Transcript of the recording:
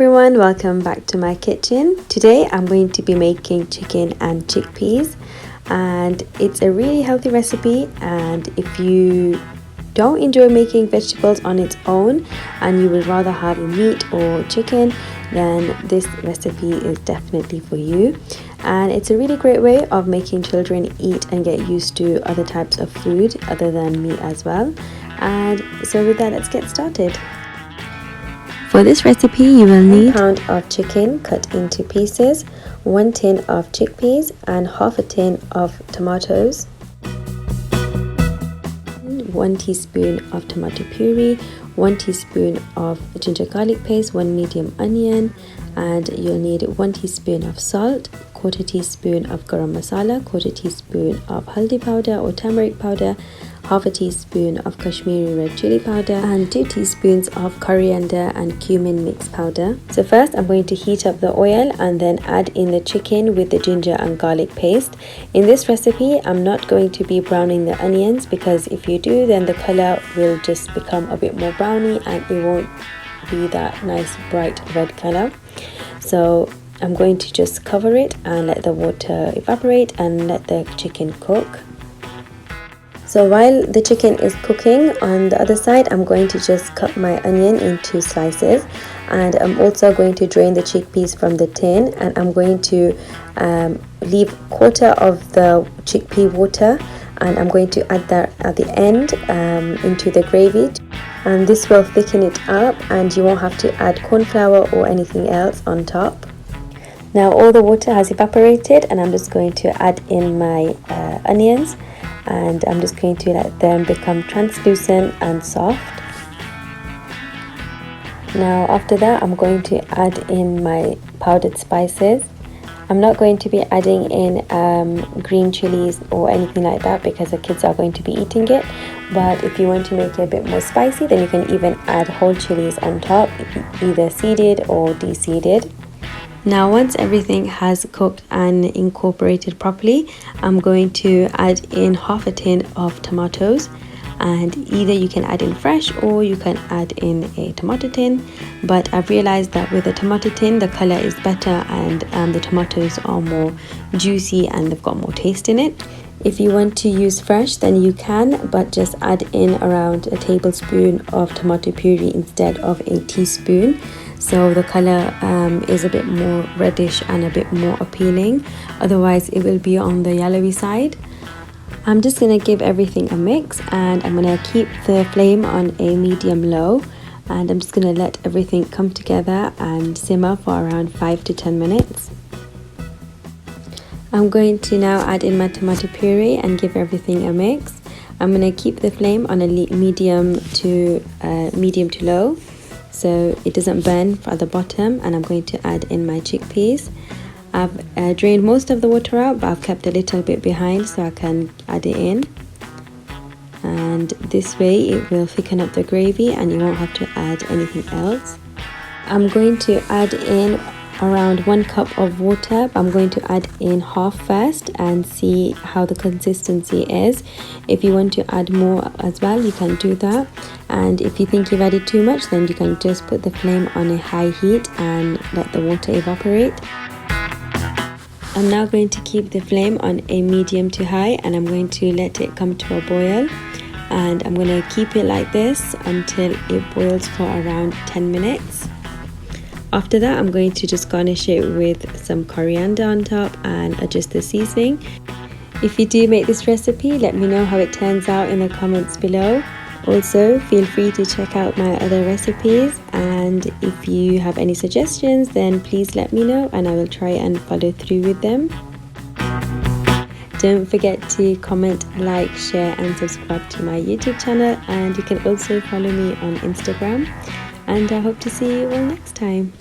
everyone, welcome back to my kitchen. Today I'm going to be making chicken and chickpeas, and it's a really healthy recipe. And if you don't enjoy making vegetables on its own and you would rather have meat or chicken, then this recipe is definitely for you. And it's a really great way of making children eat and get used to other types of food other than meat as well. And so with that, let's get started. For this recipe, you will need 1 pound of chicken cut into pieces, 1 tin of chickpeas and half a tin of tomatoes, 1 teaspoon of tomato puree, 1 teaspoon of ginger garlic paste, 1 medium onion, and you'll need 1 teaspoon of salt, 1/4 teaspoon of garam masala, 1/4 teaspoon of haldi powder or turmeric powder, 1/2 teaspoon of Kashmiri red chilli powder, and 2 teaspoons of coriander and cumin mixed powder. So first I'm going to heat up the oil and then add in the chicken with the ginger and garlic paste. In this recipe I'm not going to be browning the onions, because if you do, then the color will just become a bit more browny and it won't be that nice bright red color. So I'm going to just cover it and let the water evaporate and let the chicken cook. So while the chicken is cooking, on the other side I'm going to just cut my onion into slices, and I'm also going to drain the chickpeas from the tin, and I'm going to leave 1/4 of the chickpea water, and I'm going to add that at the end into the gravy, and this will thicken it up and you won't have to add corn flour or anything else on top. Now all the water has evaporated and I'm just going to add in my onions, and I'm just going to let them become translucent and soft. Now after that I'm going to add in my powdered spices. I'm not going to be adding in green chilies or anything like that because the kids are going to be eating it, but if you want to make it a bit more spicy, then you can even add whole chilies on top, either seeded or de-seeded. Now once everything has cooked and incorporated properly, I'm going to add in 1/2 tin of tomatoes, and either you can add in fresh or you can add in a tomato tin, but I've realized that with a tomato tin the color is better and the tomatoes are more juicy and they've got more taste in it. If you want to use fresh, then you can, but just add in around a tablespoon of tomato puree instead of a teaspoon, so the color is a bit more reddish and a bit more appealing. Otherwise it will be on the yellowy side. I'm just going to give everything a mix, and I'm going to keep the flame on a medium low, and I'm just going to let everything come together and simmer for around 5 to 10 minutes. I'm going to now add in my tomato puree and give everything a mix. I'm going to keep the flame on a medium to low so it doesn't burn at the bottom, and I'm going to add in my chickpeas. I've drained most of the water out, but I've kept a little bit behind so I can add it in, and this way it will thicken up the gravy and you won't have to add anything else. I'm going to add in around 1 cup of water, but I'm going to add in half first and see how the consistency is. If you want to add more as well, you can do that, and if you think you've added too much, then you can just put the flame on a high heat and let the water evaporate. I'm now going to keep the flame on a medium to high, and I'm going to let it come to a boil, and I'm going to keep it like this until it boils for around 10 minutes. After that I'm going to just garnish it with some coriander on top and adjust the seasoning. If you do make this recipe, let me know how it turns out in the comments below. Also feel free to check out my other recipes, and if you have any suggestions then please let me know and I will try and follow through with them. Don't forget to comment, like, share and subscribe to my YouTube channel, and you can also follow me on Instagram, and I hope to see you all next time.